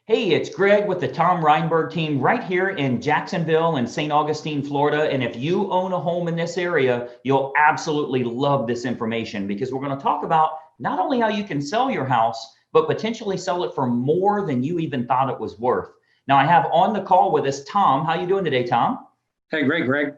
Hey, it's Greg with the Tom Reinberg team right here in Jacksonville and St. Augustine, Florida. And if you own a home in this area, you'll absolutely love this information because we're going to talk about not only how you can sell your house, but potentially sell it for more than you even thought it was worth. Now, I have on the call with us Tom. How you doing today, Tom? Hey, great, Greg.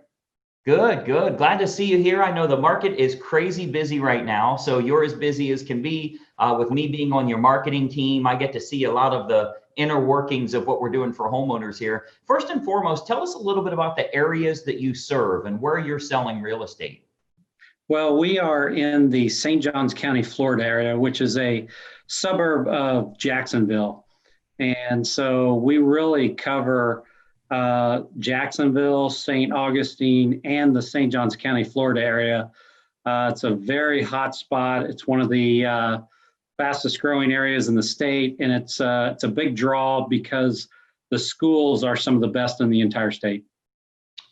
Good, good. Glad to see you here. I know the market is crazy busy right now, so you're as busy as can be. With me being on your marketing team, I get to see a lot of the inner workings of what we're doing for homeowners here. First and foremost, tell us a little bit about the areas that you serve and where you're selling real estate. Well, we are in the St. Johns County, Florida area, which is a suburb of Jacksonville. And so we really cover Jacksonville, St. Augustine, and the St. Johns County, Florida area. It's a very hot spot. It's one of the fastest growing areas in the state, and it's a big draw because the schools are some of the best in the entire state.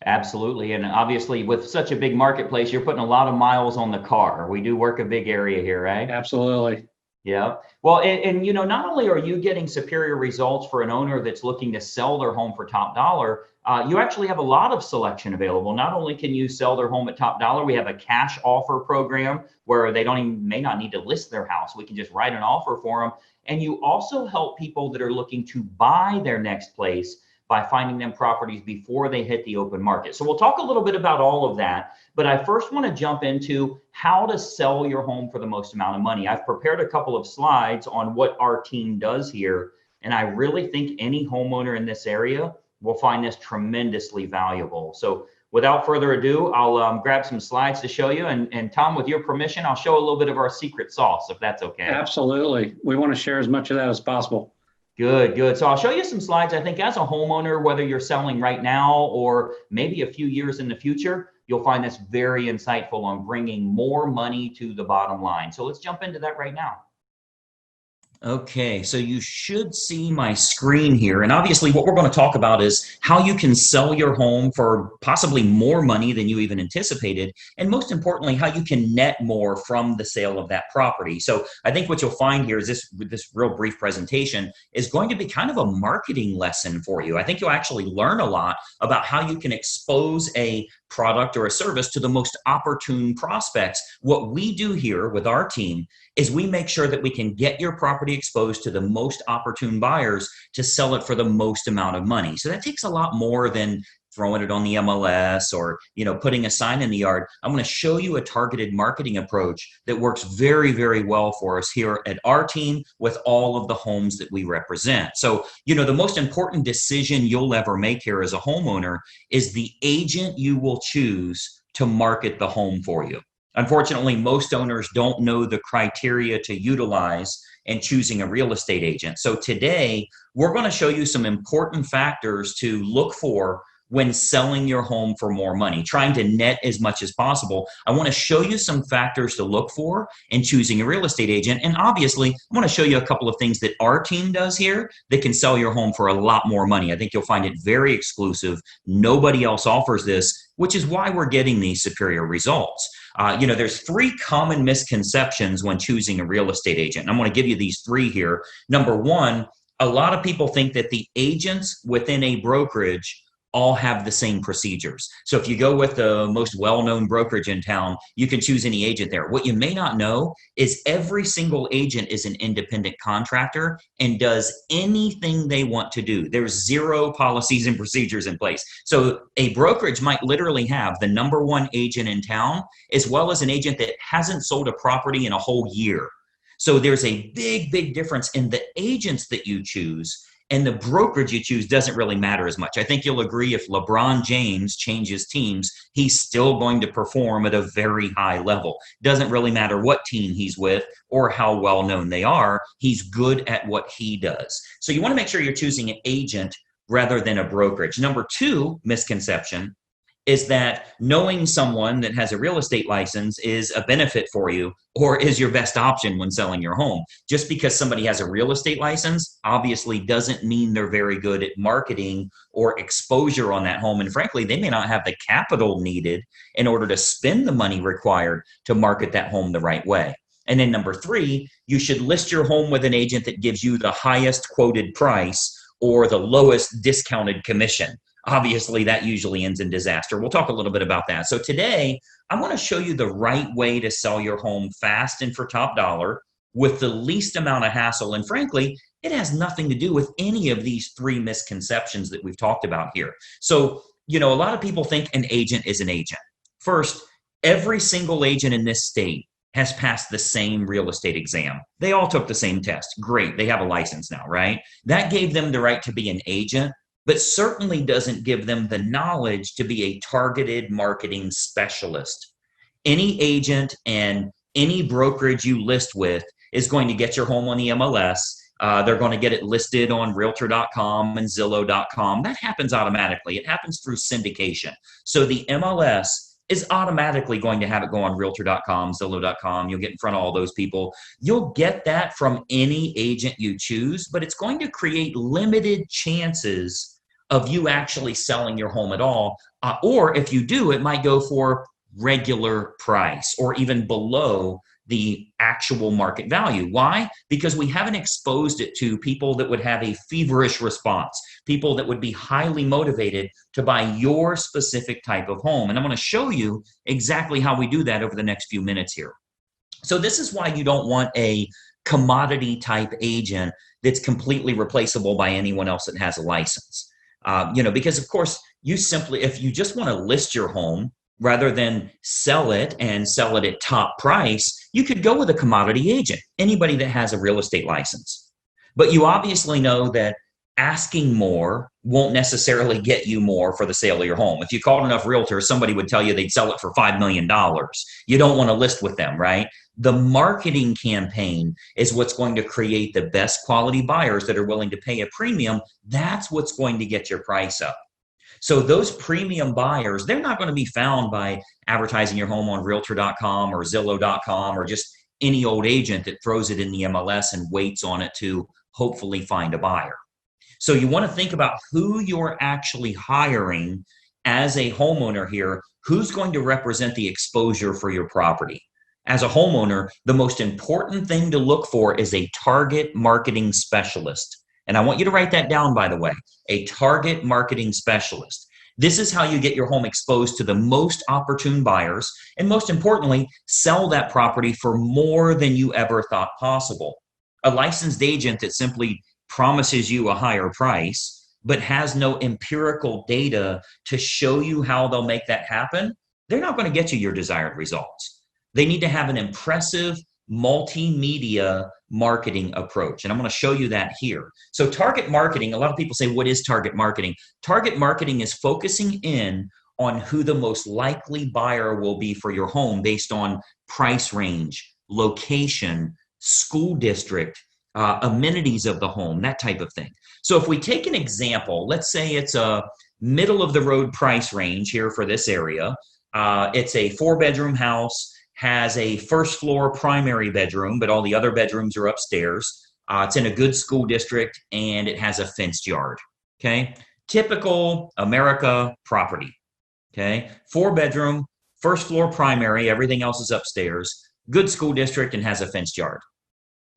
Absolutely. And obviously, with such a big marketplace, you're putting a lot of miles on the car. We do work a big area here, right? Absolutely. Yeah. Well, not only are you getting superior results for an owner that's looking to sell their home for top dollar, you actually have a lot of selection available. Not only can you sell their home at top dollar, we have a cash offer program where they don't even may not need to list their house. We can just write an offer for them. And you also help people that are looking to buy their next place by finding them properties before they hit the open market. So we'll talk a little bit about all of that, but I first want to jump into how to sell your home for the most amount of money. I've prepared a couple of slides on what our team does here, and I really think any homeowner in this area will find this tremendously valuable. So without further ado, I'll grab some slides to show you. And Tom, with your permission, I'll show a little bit of our secret sauce, if that's okay. Absolutely. We want to share as much of that as possible. Good, good. So I'll show you some slides. I think as a homeowner, whether you're selling right now or maybe a few years in the future, you'll find this very insightful on bringing more money to the bottom line. So let's jump into that right now. Okay, so you should see my screen here. And obviously what we're going to talk about is how you can sell your home for possibly more money than you even anticipated. And most importantly, how you can net more from the sale of that property. So I think what you'll find here is this real brief presentation is going to be kind of a marketing lesson for you. I think you'll actually learn a lot about how you can expose a product or a service to the most opportune prospects. What we do here with our team is we make sure that we can get your property exposed to the most opportune buyers to sell it for the most amount of money. So that takes a lot more than throwing it on the MLS or putting a sign in the yard. I'm going to show you a targeted marketing approach that works very, very well for us here at our team with all of the homes that we represent. So, the most important decision you'll ever make here as a homeowner is the agent you will choose to market the home for you. Unfortunately, most owners don't know the criteria to utilize in choosing a real estate agent. So today, we're going to show you some important factors to look for when selling your home for more money, trying to net as much as possible. I want to show you some factors to look for in choosing a real estate agent. And obviously, I want to show you a couple of things that our team does here that can sell your home for a lot more money. I think you'll find it very exclusive. Nobody else offers this, which is why we're getting these superior results. There's three common misconceptions when choosing a real estate agent. And I'm going to give you these three here. Number one, a lot of people think that the agents within a brokerage all have the same procedures. So if you go with the most well-known brokerage in town, you can choose any agent there. What you may not know is every single agent is an independent contractor and does anything they want to do. There's zero policies and procedures in place. So a brokerage might literally have the number one agent in town, as well as an agent that hasn't sold a property in a whole year. So there's a big, big difference in the agents that you choose. And the brokerage you choose doesn't really matter as much. I think you'll agree if LeBron James changes teams, he's still going to perform at a very high level. Doesn't really matter what team he's with or how well known they are. He's good at what he does. So you want to make sure you're choosing an agent rather than a brokerage. Number two misconception is that knowing someone that has a real estate license is a benefit for you or is your best option when selling your home. Just because somebody has a real estate license obviously doesn't mean they're very good at marketing or exposure on that home. And frankly, they may not have the capital needed in order to spend the money required to market that home the right way. And then number three, you should list your home with an agent that gives you the highest quoted price or the lowest discounted commission. Obviously, that usually ends in disaster. We'll talk a little bit about that. So today, I want to show you the right way to sell your home fast and for top dollar with the least amount of hassle. And frankly, it has nothing to do with any of these three misconceptions that we've talked about here. So, a lot of people think an agent is an agent. First, every single agent in this state has passed the same real estate exam. They all took the same test. Great. They have a license now, right? That gave them the right to be an agent, but certainly doesn't give them the knowledge to be a targeted marketing specialist. Any agent and any brokerage you list with is going to get your home on the MLS. They're going to get it listed on Realtor.com and Zillow.com. That happens automatically. It happens through syndication. So the MLS is automatically going to have it go on Realtor.com, Zillow.com. You'll get in front of all those people. You'll get that from any agent you choose, but it's going to create limited chances of you actually selling your home at all. Or if you do, it might go for regular price or even below the actual market value. Why? Because we haven't exposed it to people that would have a feverish response, people that would be highly motivated to buy your specific type of home. And I'm going to show you exactly how we do that over the next few minutes here. So this is why you don't want a commodity type agent that's completely replaceable by anyone else that has a license. Because of course, if you just want to list your home rather than sell it and sell it at top price, you could go with a commodity agent, anybody that has a real estate license. But you obviously know that asking more won't necessarily get you more for the sale of your home. If you called enough realtors, somebody would tell you they'd sell it for $5 million. You don't want to list with them, right? The marketing campaign is what's going to create the best quality buyers that are willing to pay a premium. That's what's going to get your price up. So those premium buyers, they're not going to be found by advertising your home on Realtor.com or Zillow.com or just any old agent that throws it in the MLS and waits on it to hopefully find a buyer. So you want to think about who you're actually hiring as a homeowner here, who's going to represent the exposure for your property. As a homeowner, the most important thing to look for is a target marketing specialist. And I want you to write that down, by the way, a target marketing specialist. This is how you get your home exposed to the most opportune buyers, and most importantly, sell that property for more than you ever thought possible. A licensed agent that simply promises you a higher price, but has no empirical data to show you how they'll make that happen, they're not going to get you your desired results. They need to have an impressive multimedia marketing approach. And I'm going to show you that here. So target marketing, a lot of people say, what is target marketing? Target marketing is focusing in on who the most likely buyer will be for your home based on price range, location, school district, amenities of the home, that type of thing. So if we take an example, let's say it's a middle of the road price range here for this area. It's a 4-bedroom house, has a first floor primary bedroom, but all the other bedrooms are upstairs. It's in a good school district and it has a fenced yard. Okay. Typical America property. Okay. 4-bedroom, first floor primary, everything else is upstairs, good school district and has a fenced yard.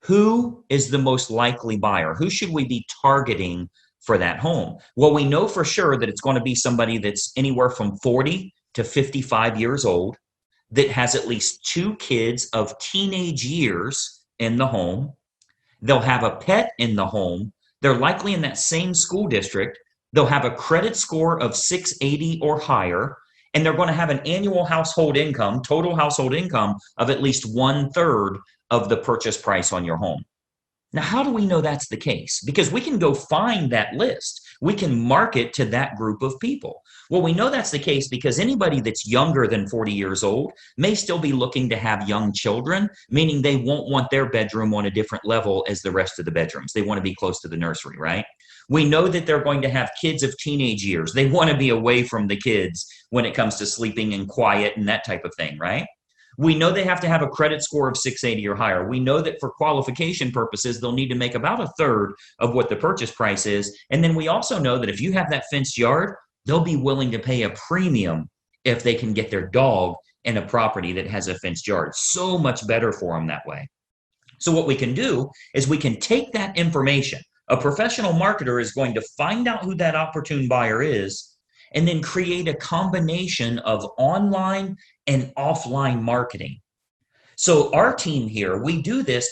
Who is the most likely buyer? Who should we be targeting for that home? Well, we know for sure that it's going to be somebody that's anywhere from 40 to 55 years old, that has at least 2 kids of teenage years in the home. They'll have a pet in the home. They're likely in that same school district. They'll have a credit score of 680 or higher, and they're going to have an annual household income, total household income of at least 1/3 of the purchase price on your home. Now, how do we know that's the case? Because we can go find that list. We can market to that group of people. Well, we know that's the case because anybody that's younger than 40 years old may still be looking to have young children, meaning they won't want their bedroom on a different level as the rest of the bedrooms. They want to be close to the nursery, right? We know that they're going to have kids of teenage years. They want to be away from the kids when it comes to sleeping and quiet and that type of thing, right? We know they have to have a credit score of 680 or higher. We know that for qualification purposes, they'll need to make about 1/3 of what the purchase price is. And then we also know that if you have that fenced yard, they'll be willing to pay a premium if they can get their dog in a property that has a fenced yard. So much better for them that way. So what we can do is we can take that information. A professional marketer is going to find out who that opportune buyer is and then create a combination of online and offline marketing. So our team here, we do this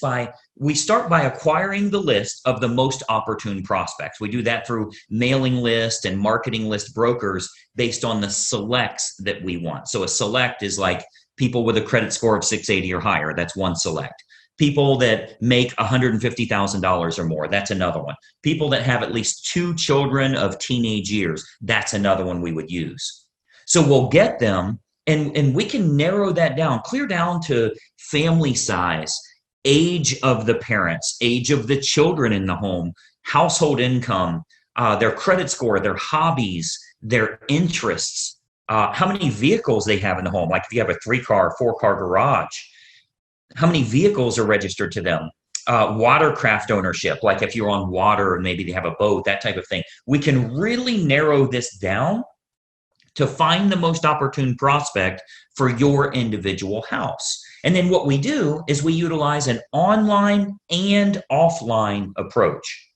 we start by acquiring the list of the most opportune prospects. We do that through mailing list and marketing list brokers based on the selects that we want. So a select is like people with a credit score of 680 or higher. That's one select. People that make $150,000 or more, that's another one. People that have at least 2 children of teenage years, that's another one we would use. So we'll get them, and we can narrow that down, clear down to family size, age of the parents, age of the children in the home, household income, their credit score, their hobbies, their interests, how many vehicles they have in the home. Like if you have a 3-car, 4-car garage, how many vehicles are registered to them? Watercraft ownership, like if you're on water and maybe they have a boat, that type of thing. We can really narrow this down to find the most opportune prospect for your individual house. And then what we do is we utilize an online and offline approach.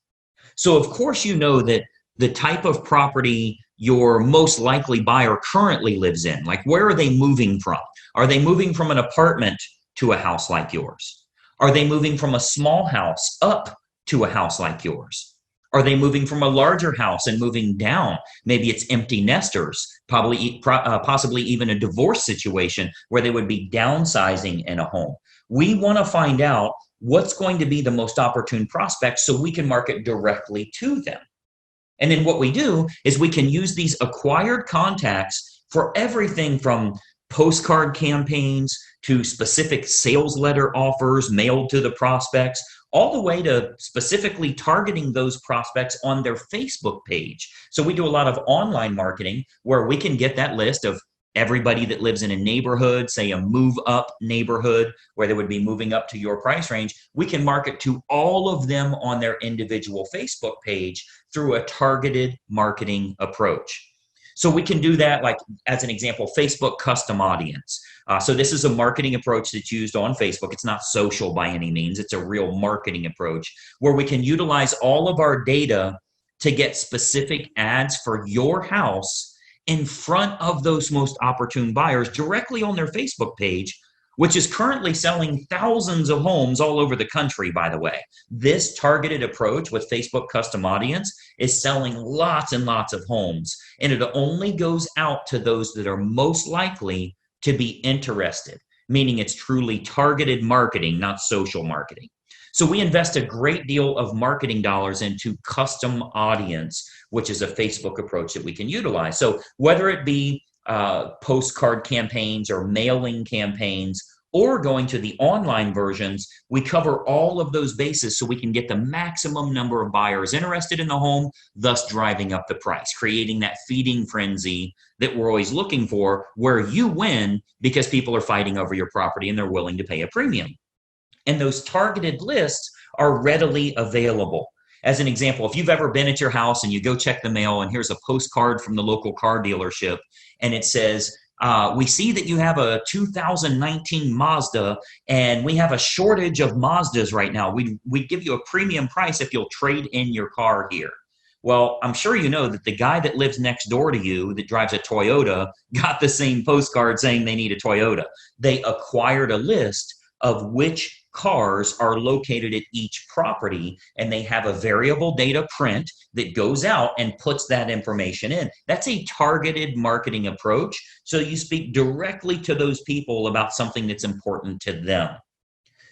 So of course, you know that the type of property your most likely buyer currently lives in, like where are they moving from? Are they moving from an apartment to a house like yours? Are they moving from a small house up to a house like yours? Are they moving from a larger house and moving down? Maybe it's empty nesters, possibly even a divorce situation where they would be downsizing in a home. We want to find out what's going to be the most opportune prospect so we can market directly to them. And then what we do is we can use these acquired contacts for everything from postcard campaigns to specific sales letter offers mailed to the prospects, all the way to specifically targeting those prospects on their Facebook page. So we do a lot of online marketing where we can get that list of everybody that lives in a neighborhood, say a move up neighborhood where they would be moving up to your price range. We can market to all of them on their individual Facebook page through a targeted marketing approach. So we can do that, like as an example, Facebook custom audience. So this is a marketing approach that's used on Facebook. It's not social by any means. It's a real marketing approach where we can utilize all of our data to get specific ads for your house in front of those most opportune buyers directly on their Facebook page, which is currently selling thousands of homes all over the country, by the way. This targeted approach with Facebook custom audience is selling lots and lots of homes, and it only goes out to those that are most likely to be interested, meaning it's truly targeted marketing, not social marketing. So we invest a great deal of marketing dollars into custom audience, which is a Facebook approach that we can utilize. So whether it be postcard campaigns or mailing campaigns or going to the online versions, we cover all of those bases so we can get the maximum number of buyers interested in the home, thus driving up the price, creating that feeding frenzy that we're always looking for, where you win because people are fighting over your property and they're willing to pay a premium. And those targeted lists are readily available. As an example, if you've ever been at your house and you go check the mail and here's a postcard from the local car dealership and it says, we see that you have a 2019 Mazda and we have a shortage of Mazdas right now. We'd give you a premium price if you'll trade in your car here. Well, I'm sure you know that the guy that lives next door to you that drives a Toyota got the same postcard saying they need a Toyota. They acquired a list of which cars are located at each property, and they have a variable data print that goes out and puts that information in. That's a targeted marketing approach. So you speak directly to those people about something that's important to them.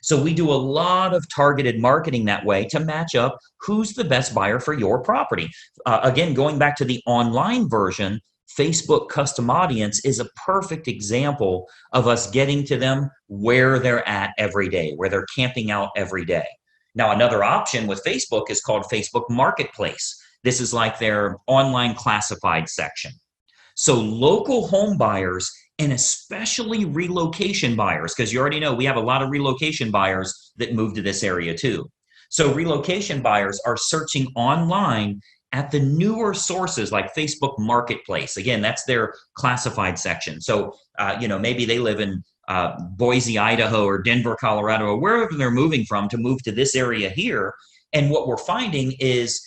So we do a lot of targeted marketing that way to match up who's the best buyer for your property. Again, going back to the online version, Facebook custom audience is a perfect example of us getting to them where they're at every day, where they're camping out every day. Now, another option with Facebook is called Facebook Marketplace. This is like their online classified section. So local home buyers and especially relocation buyers, because you already know we have a lot of relocation buyers that move to this area too. So relocation buyers are searching online at the newer sources like Facebook Marketplace. Again, that's their classified section. So, maybe they live in Boise, Idaho, or Denver, Colorado, or wherever they're moving from to move to this area here. And what we're finding is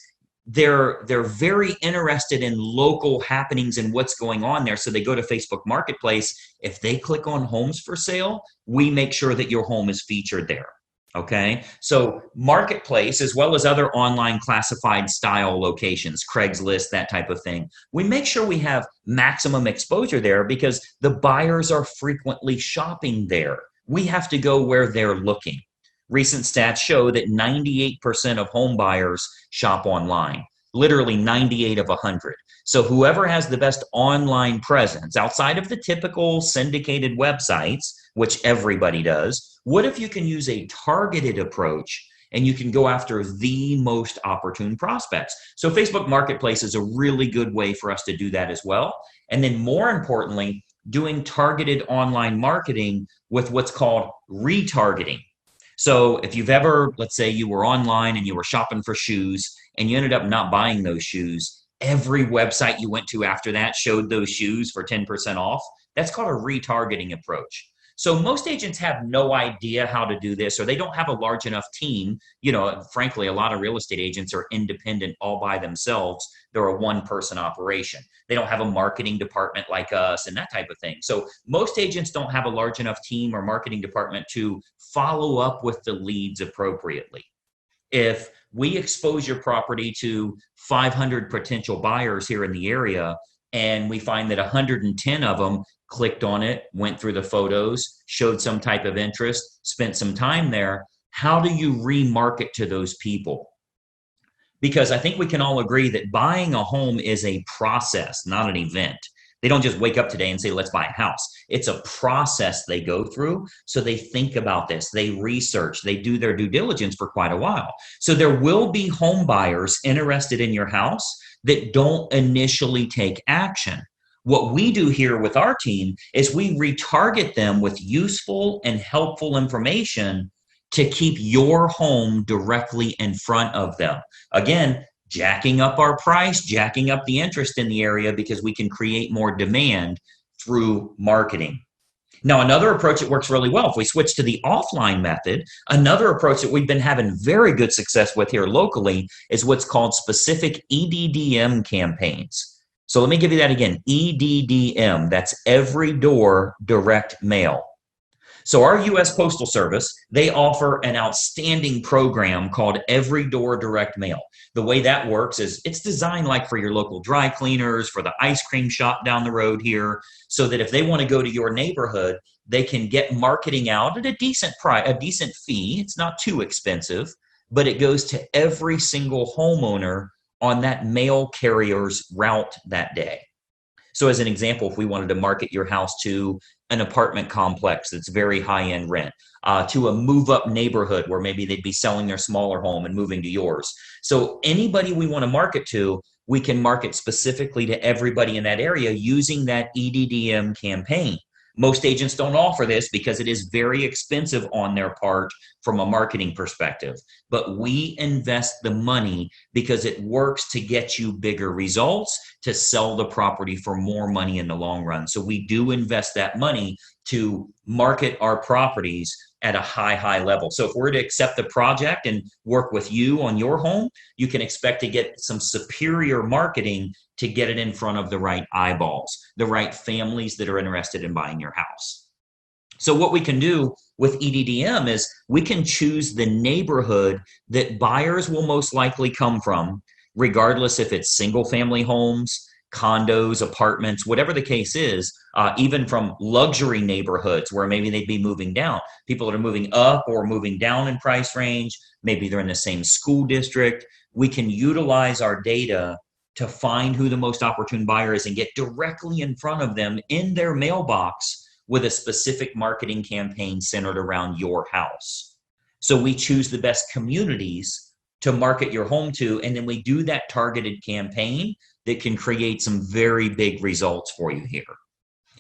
they're very interested in local happenings and what's going on there. So they go to Facebook Marketplace. If they click on homes for sale, we make sure that your home is featured there. Okay, so Marketplace, as well as other online classified style locations, Craigslist, that type of thing, we make sure we have maximum exposure there because the buyers are frequently shopping there. We have to go where they're looking. Recent stats show that 98% of home buyers shop online, literally 98 of 100. So whoever has the best online presence outside of the typical syndicated websites, which everybody does, what if you can use a targeted approach and you can go after the most opportune prospects? So Facebook Marketplace is a really good way for us to do that as well. And then more importantly, doing targeted online marketing with what's called retargeting. So if you've ever, let's say you were online and you were shopping for shoes and you ended up not buying those shoes, every website you went to after that showed those shoes for 10% off. That's called a retargeting approach. So most agents have no idea how to do this, or they don't have a large enough team. Frankly, a lot of real estate agents are independent all by themselves. They're a one-person operation. They don't have a marketing department like us and that type of thing. So most agents don't have a large enough team or marketing department to follow up with the leads appropriately. If we expose your property to 500 potential buyers here in the area, and we find that 110 of them clicked on it, went through the photos, showed some type of interest, spent some time there, how do you remarket to those people? Because I think we can all agree that buying a home is a process, not an event. They don't just wake up today and say, let's buy a house. It's a process they go through. So they think about this, they research, they do their due diligence for quite a while. So there will be home buyers interested in your house that don't initially take action. What we do here with our team is we retarget them with useful and helpful information to keep your home directly in front of them. Again, jacking up our price, jacking up the interest in the area because we can create more demand through marketing. Now, another approach that works really well, if we switch to the offline method, another approach that we've been having very good success with here locally is what's called specific EDDM campaigns. So let me give you that again, EDDM, that's every door direct mail. So our U.S. Postal Service, they offer an outstanding program called Every Door Direct Mail. The way that works is it's designed like for your local dry cleaners, for the ice cream shop down the road here, so that if they want to go to your neighborhood, they can get marketing out at a decent price, a decent fee. It's not too expensive, but it goes to every single homeowner on that mail carrier's route that day. So as an example, if we wanted to market your house to an apartment complex that's very high-end rent, to a move-up neighborhood where maybe they'd be selling their smaller home and moving to yours. So anybody we want to market to, we can market specifically to everybody in that area using that EDDM campaign. Most agents don't offer this because it is very expensive on their part from a marketing perspective. But we invest the money because it works to get you bigger results, to sell the property for more money in the long run. So we do invest that money to market our properties at a high level. So if we're to accept the project and work with you on your home, you can expect to get some superior marketing to get it in front of the right eyeballs, the right families that are interested in buying your house. So what we can do with EDDM is we can choose the neighborhood that buyers will most likely come from, regardless if it's single family homes, condos, apartments, whatever the case is, even from luxury neighborhoods where maybe they'd be moving down. People that are moving up or moving down in price range, maybe they're in the same school district. We can utilize our data to find who the most opportune buyer is and get directly in front of them in their mailbox with a specific marketing campaign centered around your house. So we choose the best communities to market your home to, and then we do that targeted campaign that can create some very big results for you here.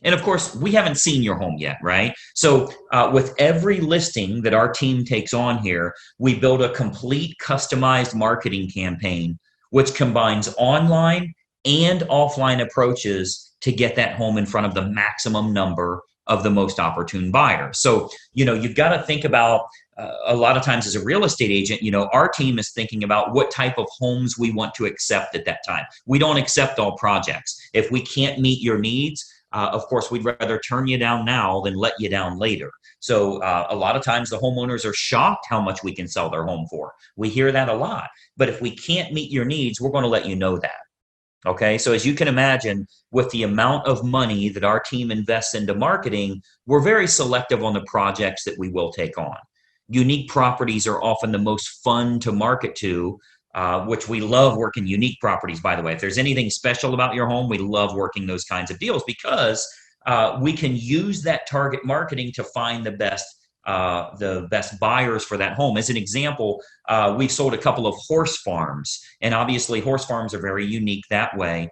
And of course, we haven't seen your home yet, right? So with every listing that our team takes on here, we build a complete customized marketing campaign which combines online and offline approaches to get that home in front of the maximum number of the most opportune buyers. So, you've got to think about a lot of times as a real estate agent, our team is thinking about what type of homes we want to accept at that time. We don't accept all projects. If we can't meet your needs, of course, we'd rather turn you down now than let you down later. So a lot of times the homeowners are shocked how much we can sell their home for. We hear that a lot. But if we can't meet your needs, we're going to let you know that. Okay, so as you can imagine, with the amount of money that our team invests into marketing, we're very selective on the projects that we will take on. Unique properties are often the most fun to market to, which we love working unique properties, by the way. If there's anything special about your home, we love working those kinds of deals because we can use that target marketing to find the best buyers for that home. As an example, we've sold a couple of horse farms, and obviously horse farms are very unique that way.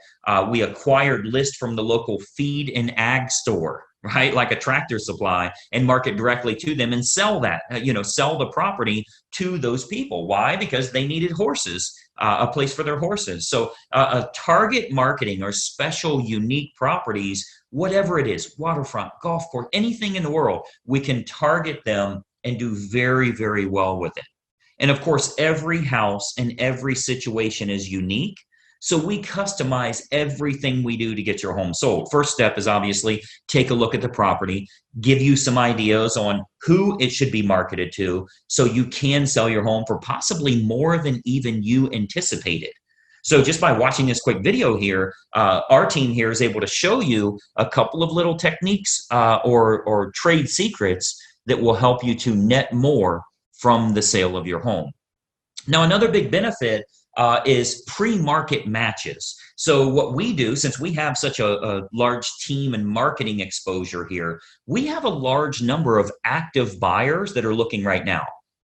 We acquired lists from the local feed and ag store, right? Like a Tractor Supply, and market directly to them and sell that, sell the property to those people. Why? Because they needed horses, a place for their horses. So a target marketing or special unique properties, whatever it is, waterfront, golf course, anything in the world, we can target them and do very, very well with it. And of course, every house and every situation is unique. So we customize everything we do to get your home sold. First step is obviously take a look at the property, give you some ideas on who it should be marketed to so you can sell your home for possibly more than even you anticipated. So just by watching this quick video here, our team here is able to show you a couple of little techniques or trade secrets that will help you to net more from the sale of your home. Now, another big benefit is pre-market matches. So what we do, since we have such a large team and marketing exposure here, we have a large number of active buyers that are looking right now.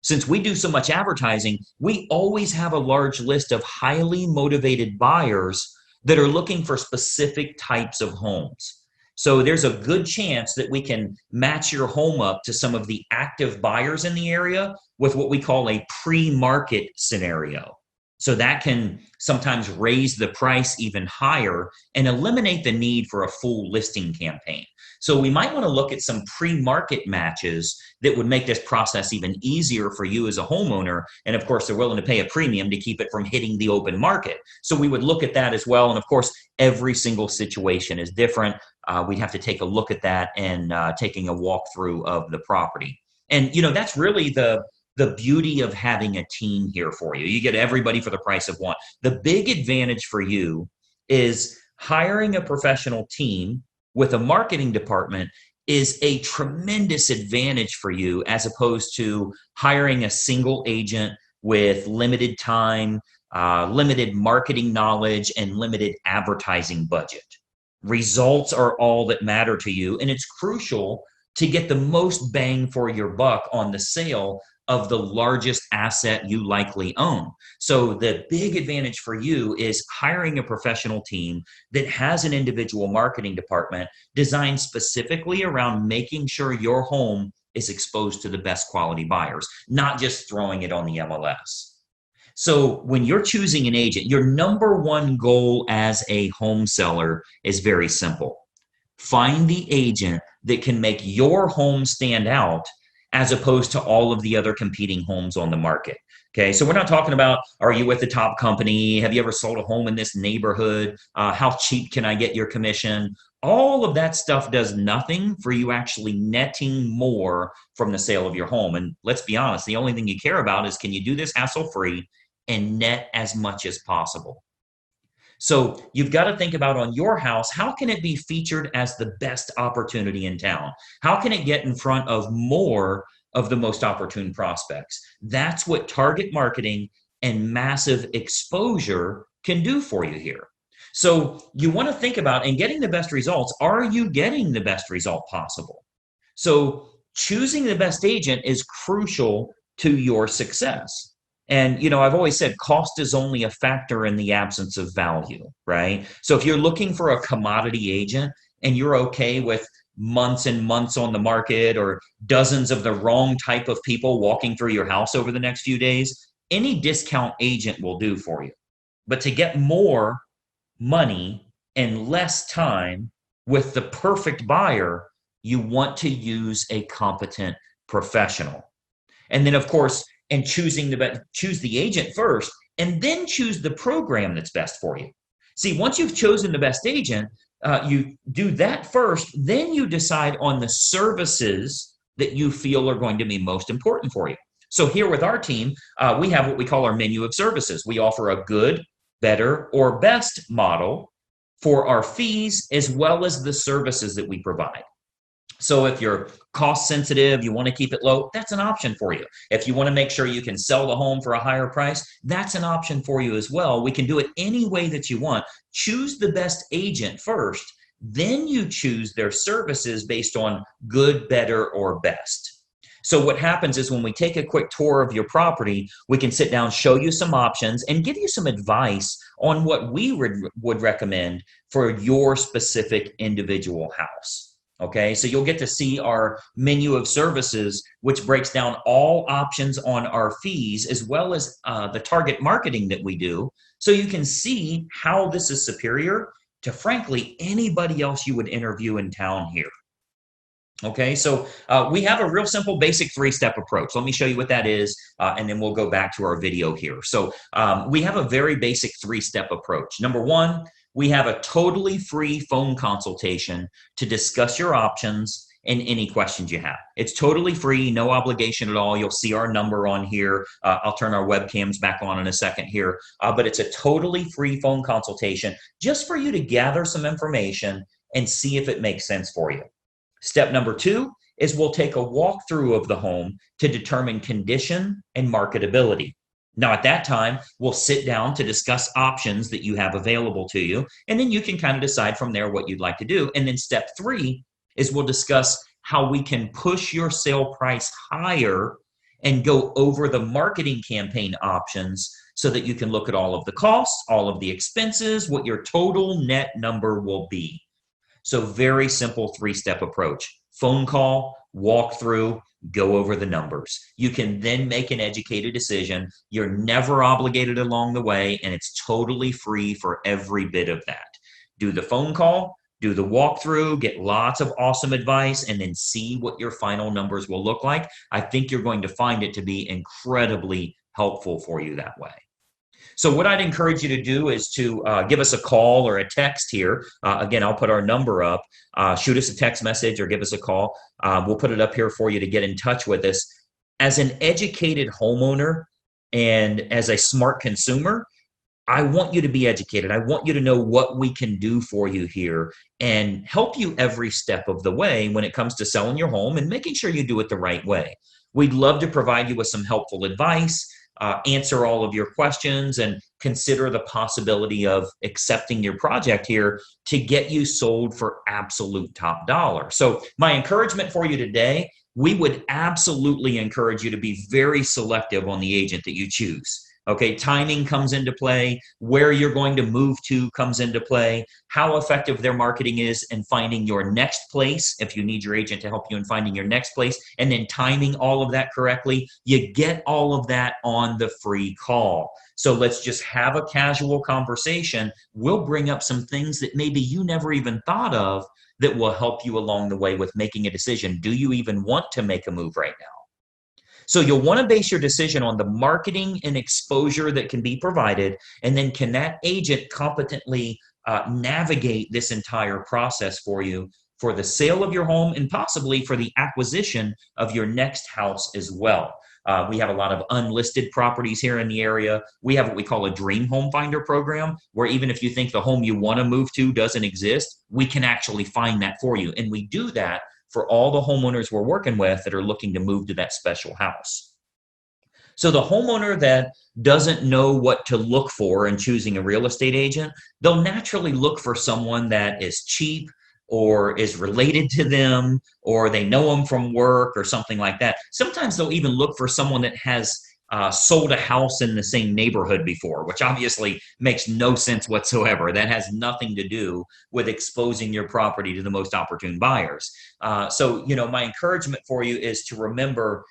Since we do so much advertising, we always have a large list of highly motivated buyers that are looking for specific types of homes. So there's a good chance that we can match your home up to some of the active buyers in the area with what we call a pre-market scenario. So that can sometimes raise the price even higher and eliminate the need for a full listing campaign. So we might want to look at some pre-market matches that would make this process even easier for you as a homeowner. And of course, they're willing to pay a premium to keep it from hitting the open market. So we would look at that as well. And of course, every single situation is different. We'd have to take a look at that and taking a walkthrough of the property. And that's really the beauty of having a team here for you. You get everybody for the price of one. The big advantage for you is hiring a professional team with a marketing department is a tremendous advantage for you as opposed to hiring a single agent with limited time, limited marketing knowledge, and limited advertising budget. Results are all that matter to you, and it's crucial to get the most bang for your buck on the sale of the largest asset you likely own. So the big advantage for you is hiring a professional team that has an individual marketing department designed specifically around making sure your home is exposed to the best quality buyers, not just throwing it on the MLS. So when you're choosing an agent, your number one goal as a home seller is very simple. Find the agent that can make your home stand out as opposed to all of the other competing homes on the market. Okay, so we're not talking about, are you with the top company? Have you ever sold a home in this neighborhood? How cheap can I get your commission? All of that stuff does nothing for you actually netting more from the sale of your home. And let's be honest, the only thing you care about is, can you do this hassle-free and net as much as possible? So you've got to think about, on your house, how can it be featured as the best opportunity in town? How can it get in front of more of the most opportune prospects? That's what target marketing and massive exposure can do for you here. So you want to think about, in getting the best results, are you getting the best result possible? So choosing the best agent is crucial to your success. And, I've always said cost is only a factor in the absence of value, right? So if you're looking for a commodity agent and you're okay with months and months on the market or dozens of the wrong type of people walking through your house over the next few days, any discount agent will do for you. But to get more money in less time with the perfect buyer, you want to use a competent professional. And then, of course, in choosing choose the agent first, and then choose the program that's best for you. See, once you've chosen the best agent, you do that first, then you decide on the services that you feel are going to be most important for you. So here with our team, we have what we call our menu of services. We offer a good, better, or best model for our fees as well as the services that we provide. So if you're cost sensitive, you want to keep it low, that's an option for you. If you want to make sure you can sell the home for a higher price, that's an option for you as well. We can do it any way that you want. Choose the best agent first, then you choose their services based on good, better, or best. So what happens is when we take a quick tour of your property, we can sit down, show you some options, and give you some advice on what we would recommend for your specific individual house. Okay, so you'll get to see our menu of services, which breaks down all options on our fees, as well as the target marketing that we do. So you can see how this is superior to, frankly, anybody else you would interview in town here. Okay, so we have a real simple basic three-step approach. Let me show you what that is, and then we'll go back to our video here. So we have a very basic three-step approach. Number one, we have a totally free phone consultation to discuss your options and any questions you have. It's totally free, no obligation at all. You'll see our number on here. I'll turn our webcams back on in a second here, but it's a totally free phone consultation just for you to gather some information and see if it makes sense for you. Step number two is we'll take a walkthrough of the home to determine condition and marketability. Now, at that time, we'll sit down to discuss options that you have available to you, and then you can kind of decide from there what you'd like to do. And then step three is we'll discuss how we can push your sale price higher and go over the marketing campaign options so that you can look at all of the costs, all of the expenses, what your total net number will be. So very simple three-step approach. Phone call, walk through, go over the numbers. You can then make an educated decision. You're never obligated along the way, and it's totally free for every bit of that. Do the phone call, do the walkthrough, get lots of awesome advice, and then see what your final numbers will look like. I think you're going to find it to be incredibly helpful for you that way. So what I'd encourage you to do is to give us a call or a text here. Again, I'll put our number up. Shoot us a text message or give us a call. We'll put it up here for you to get in touch with us. As an educated homeowner and as a smart consumer, I want you to be educated. I want you to know what we can do for you here and help you every step of the way when it comes to selling your home and making sure you do it the right way. We'd love to provide you with some helpful advice, answer all of your questions, and consider the possibility of accepting your project here to get you sold for absolute top dollar. So my encouragement for you today, we would absolutely encourage you to be very selective on the agent that you choose. Okay, timing comes into play, where you're going to move to comes into play, how effective their marketing is in finding your next place, if you need your agent to help you in finding your next place, and then timing all of that correctly. You get all of that on the free call. So let's just have a casual conversation. We'll bring up some things that maybe you never even thought of that will help you along the way with making a decision. Do you even want to make a move right now? So you'll want to base your decision on the marketing and exposure that can be provided, and then can that agent competently navigate this entire process for you for the sale of your home and possibly for the acquisition of your next house as well. We have a lot of unlisted properties here in the area. We have what we call a dream home finder program, where even if you think the home you want to move to doesn't exist, we can actually find that for you. And we do that for all the homeowners we're working with that are looking to move to that special house. So the homeowner that doesn't know what to look for in choosing a real estate agent, they'll naturally look for someone that is cheap or is related to them, or they know them from work or something like that. Sometimes they'll even look for someone that has sold a house in the same neighborhood before, which obviously makes no sense whatsoever. That has nothing to do with exposing your property to the most opportune buyers. So, my encouragement for you is to remember,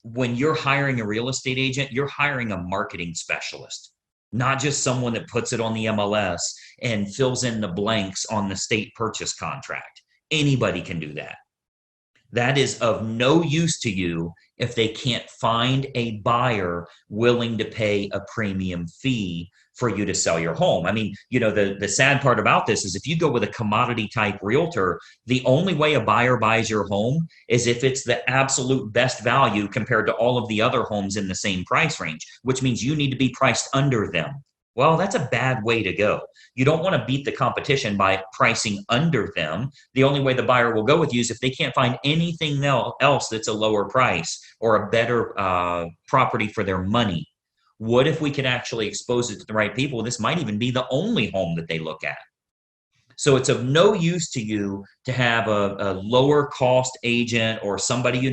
when you're hiring a real estate agent, you're hiring a marketing specialist. not just someone that puts it on the MLS and fills in the blanks on the state purchase contract. Anybody can do that. That is of no use to you if they can't find a buyer willing to pay a premium fee for you to sell your home. I mean, the sad part about this is if you go with a commodity type realtor, the only way a buyer buys your home is if it's the absolute best value compared to all of the other homes in the same price range, which means you need to be priced under them. Well, that's a bad way to go. You don't want to beat the competition by pricing under them. The only way the buyer will go with you is if they can't find anything else that's a lower price or a better property for their money. What if we could actually expose it to the right people? This might even be the only home that they look at. So it's of no use to you to have a lower cost agent or somebody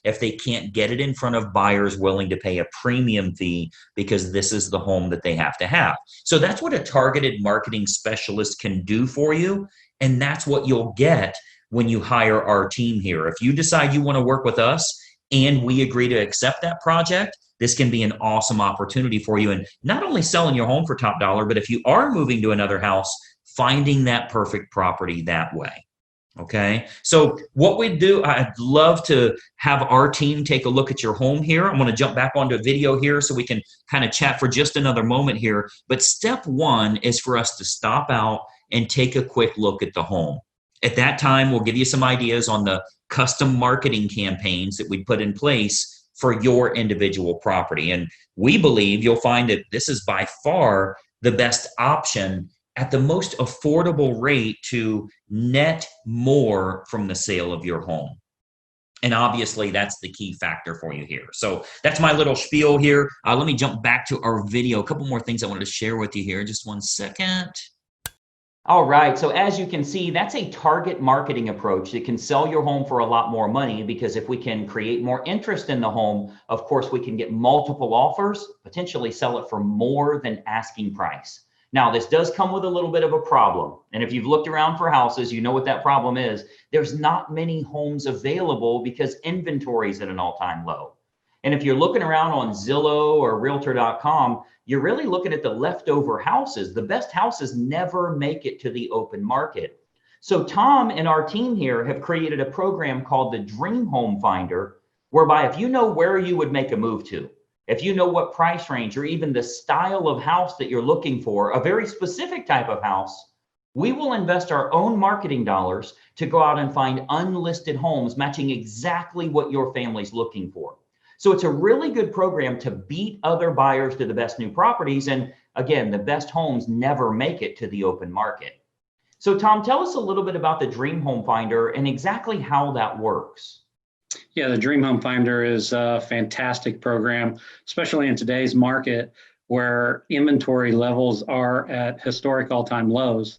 if they can't get it in front of buyers willing to pay a premium fee because this is the home that they have to have. So that's what a targeted marketing specialist can do for you. And that's what you'll get when you hire our team here. If you decide you want to work with us and we agree to accept that project, this can be an awesome opportunity for you. And not only selling your home for top dollar, but if you are moving to another house, finding that perfect property that way. Okay. So what we do, I'd love to have our team take a look at your home here. I'm going to jump back onto a video here so we can kind of chat for just another moment here. But step one is for us to stop out and take a quick look at the home. At that time, we'll give you some ideas on the custom marketing campaigns that we put in place for your individual property. And we believe you'll find that this is by far the best option at the most affordable rate to net more from the sale of your home. And obviously that's the key factor for you here. So that's my little spiel here. Let me jump back to our video. A couple more things I wanted to share with you here. Just one second. All right, so as you can see, that's a target marketing approach that can sell your home for a lot more money, because if we can create more interest in the home, of course, we can get multiple offers, potentially sell it for more than asking price. Now, this does come with a little bit of a problem. And if you've looked around for houses, you know what that problem is. There's not many homes available because inventory is at an all-time low. And if you're looking around on Zillow or Realtor.com, you're really looking at the leftover houses. The best houses never make it to the open market. So Tom and our team here have created a program called the Dream Home Finder, whereby if you know where you would make a move to, if you know what price range or even the style of house that you're looking for, a very specific type of house, we will invest our own marketing dollars to go out and find unlisted homes matching exactly what your family's looking for. So it's a really good program to beat other buyers to the best new properties. And again, the best homes never make it to the open market. So Tom, tell us a little bit about the Dream Home Finder and exactly how that works. Yeah, the Dream Home Finder is a fantastic program, especially in today's market where inventory levels are at historic all-time lows.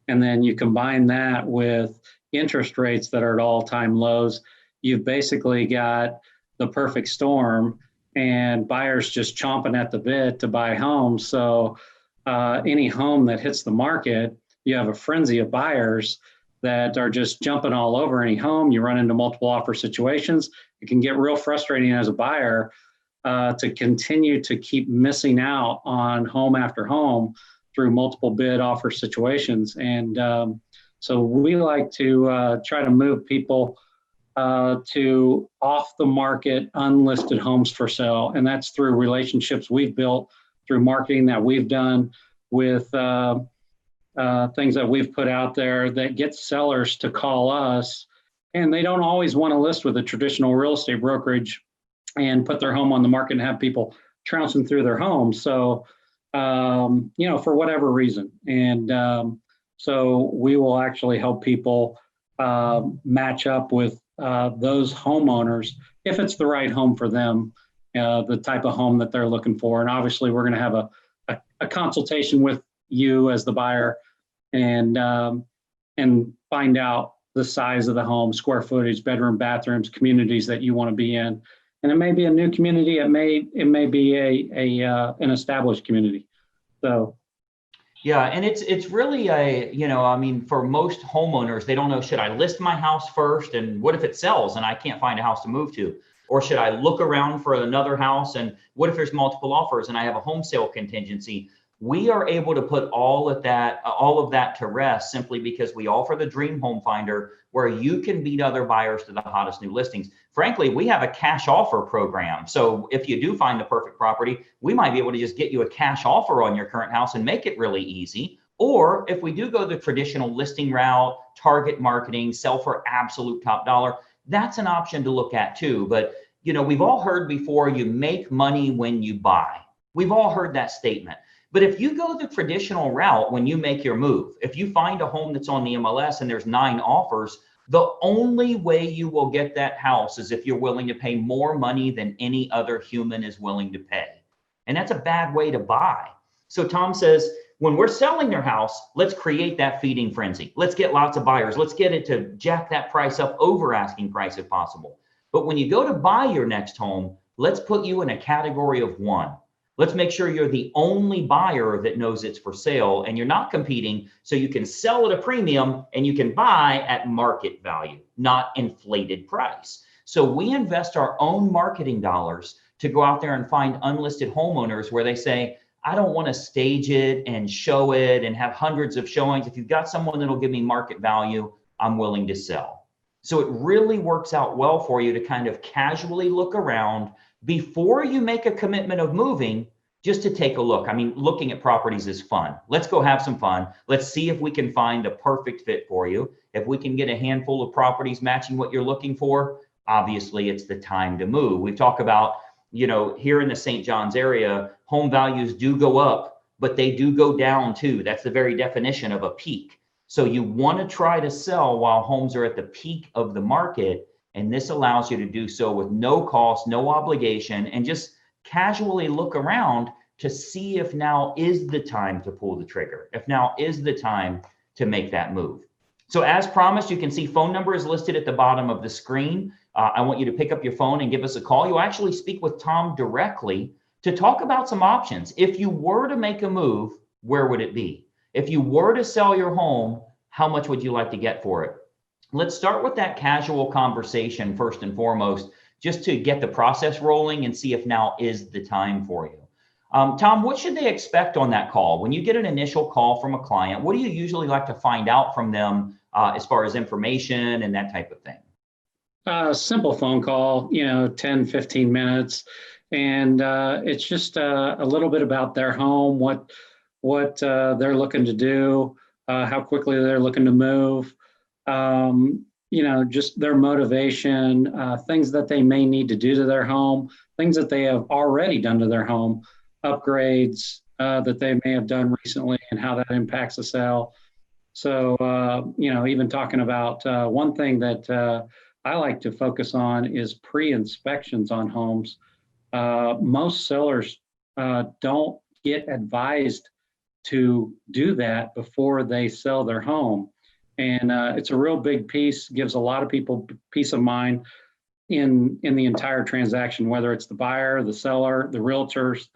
And then you combine that with interest rates that are at all-time lows. You've basically got the perfect storm and buyers just chomping at the bit to buy homes. So any home that hits the market, you have a frenzy of buyers that are just jumping all over any home. You run into multiple offer situations. It can get real frustrating as a buyer to continue to keep missing out on home after home through multiple bid offer situations. And so we like to try to move people to off the market, unlisted homes for sale. And that's through relationships we've built, through marketing that we've done with things that we've put out there that get sellers to call us. And they don't always want to list with a traditional real estate brokerage and put their home on the market and have people trouncing through their homes. So, for whatever reason. And so we will actually help people match up with those homeowners if it's the right home for them, the type of home that they're looking for. And obviously we're going to have a consultation with you as the buyer and find out the size of the home, square footage, bedroom, bathrooms, communities that you want to be in. And it may be a new community. It may be an established community. So. Yeah, and it's really for most homeowners, they don't know, should I list my house first? And what if it sells and I can't find a house to move to? Or should I look around for another house? And what if there's multiple offers and I have a home sale contingency? We are able to put all of that to rest simply because we offer the Dream Home Finder, where you can beat other buyers to the hottest new listings. Frankly, we have a cash offer program. So if you do find the perfect property, we might be able to just get you a cash offer on your current house and make it really easy. Or if we do go the traditional listing route, target marketing, sell for absolute top dollar, that's an option to look at too. But we've all heard before, you make money when you buy. We've all heard that statement. But if you go the traditional route when you make your move, if you find a home that's on the MLS and there's 9 offers, the only way you will get that house is if you're willing to pay more money than any other human is willing to pay. And that's a bad way to buy. So Tom says, when we're selling their house, let's create that feeding frenzy. Let's get lots of buyers. Let's get it to jack that price up over asking price if possible. But when you go to buy your next home, let's put you in a category of 1. Let's make sure you're the only buyer that knows it's for sale and you're not competing, so you can sell at a premium and you can buy at market value, not inflated price. So we invest our own marketing dollars to go out there and find unlisted homeowners where they say, I don't want to stage it and show it and have hundreds of showings. If you've got someone that'll give me market value, I'm willing to sell. So it really works out well for you to kind of casually look around before you make a commitment of moving, just to take a look. I mean, looking at properties is fun. Let's go have some fun. Let's see if we can find the perfect fit for you. If we can get a handful of properties matching what you're looking for, obviously it's the time to move. We talk about, here in the St. John's area, home values do go up, but they do go down too. That's the very definition of a peak. So you want to try to sell while homes are at the peak of the market. And this allows you to do so with no cost, no obligation, and just casually look around to see if now is the time to pull the trigger, if now is the time to make that move. So as promised, you can see phone number is listed at the bottom of the screen. I want you to pick up your phone and give us a call. You'll actually speak with Tom directly to talk about some options. If you were to make a move, where would it be? If you were to sell your home, how much would you like to get for it? Let's start with that casual conversation first and foremost, just to get the process rolling and see if now is the time for you. Tom, what should they expect on that call? When you get an initial call from a client, what do you usually like to find out from them as far as information and that type of thing? Simple phone call, 10, 15 minutes. And it's just a little bit about their home, what they're looking to do, how quickly they're looking to move. Just their motivation, things that they may need to do to their home, things that they have already done to their home, upgrades that they may have done recently and how that impacts the sale. So, even talking about one thing that I like to focus on is pre-inspections on homes. Most sellers don't get advised to do that before they sell their home. And it's a real big piece, gives a lot of people peace of mind in the entire transaction, whether it's the buyer, the seller, the realtors,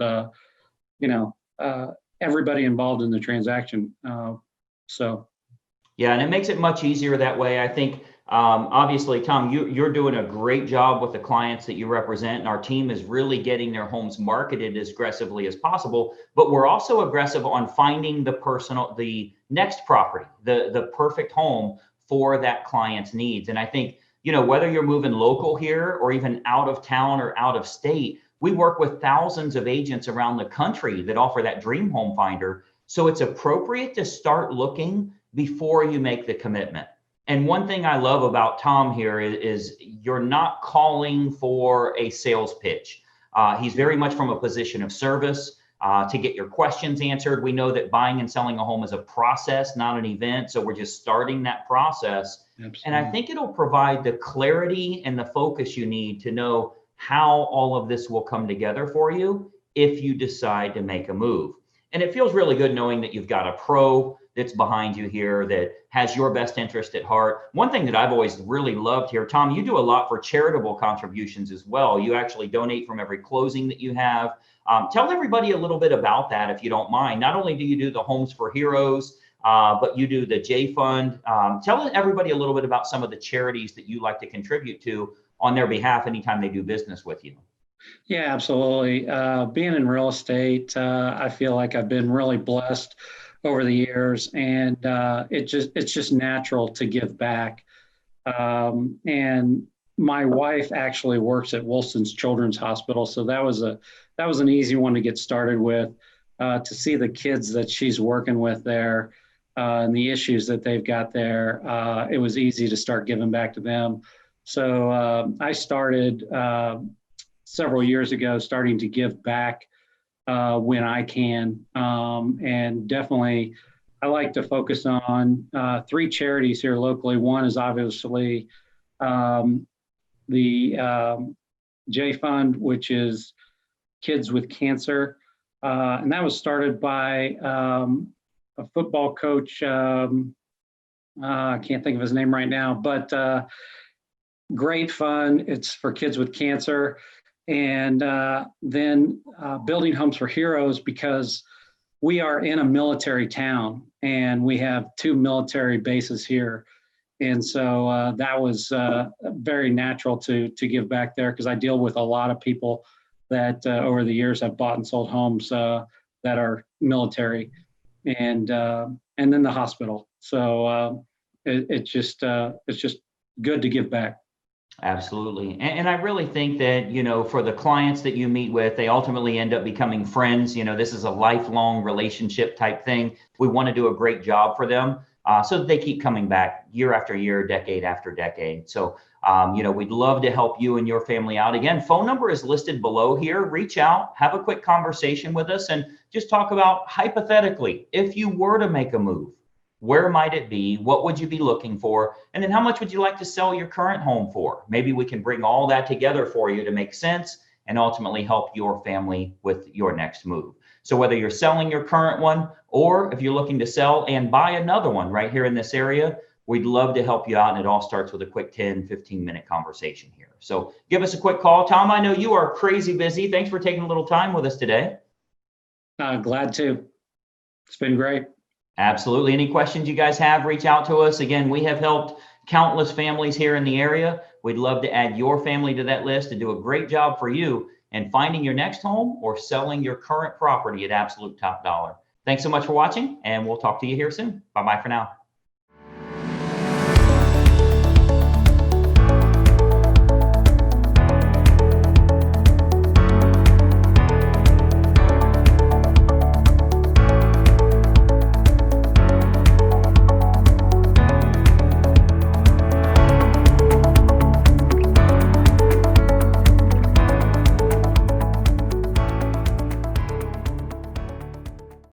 everybody involved in the transaction. Yeah, and it makes it much easier that way. I think, obviously, Tom, you're doing a great job with the clients that you represent, and our team is really getting their homes marketed as aggressively as possible. But we're also aggressive on finding the next property, the perfect home for that client's needs. And I think, whether you're moving local here or even out of town or out of state, we work with thousands of agents around the country that offer that Dream Home Finder. So it's appropriate to start looking before you make the commitment. And one thing I love about Tom here is you're not calling for a sales pitch. He's very much from a position of service to get your questions answered. We know that buying and selling a home is a process, not an event. So we're just starting that process. Absolutely. And I think it'll provide the clarity and the focus you need to know how all of this will come together for you if you decide to make a move. And it feels really good knowing that you've got a pro that's behind you here that has your best interest at heart. One thing that I've always really loved here, Tom, you do a lot for charitable contributions as well. You actually donate from every closing that you have. Tell everybody a little bit about that, if you don't mind. Not only do you do the Homes for Heroes, but you do the J Fund. Tell everybody a little bit about some of the charities that you like to contribute to on their behalf anytime they do business with you. Yeah, absolutely. Being in real estate, I feel like I've been really blessed over the years, and it's just natural to give back. And my wife actually works at Wilson's Children's Hospital, so that was an easy one to get started with. To see the kids that she's working with there and the issues that they've got there, it was easy to start giving back to them. So I started several years ago, starting to give back when I can, and definitely I like to focus on three charities here locally. One is obviously the J Fund, which is Kids with Cancer. And that was started by a football coach. I can't think of his name right now, but great fun. It's for kids with cancer. And then Building Homes for Heroes, because we are in a military town and we have 2 military bases here. And so that was very natural to give back there, because I deal with a lot of people that over the years have bought and sold homes that are military, and then the hospital. So it's just good to give back. Absolutely. And I really think that, for the clients that you meet with, they ultimately end up becoming friends. This is a lifelong relationship type thing. We want to do a great job for them so that they keep coming back year after year, decade after decade. So, we'd love to help you and your family out. Again, phone number is listed below here. Reach out, have a quick conversation with us, and just talk about, hypothetically, if you were to make a move, where might it be? What would you be looking for? And then how much would you like to sell your current home for? Maybe we can bring all that together for you to make sense and ultimately help your family with your next move. So whether you're selling your current one, or if you're looking to sell and buy another one right here in this area, we'd love to help you out. And it all starts with a quick 10, 15-minute conversation here. So give us a quick call. Tom, I know you are crazy busy. Thanks for taking a little time with us today. Glad to. It's been great. Absolutely. Any questions you guys have, reach out to us. Again, we have helped countless families here in the area. We'd love to add your family to that list and do a great job for you in finding your next home or selling your current property at absolute top dollar. Thanks so much for watching, and we'll talk to you here soon. Bye-bye for now.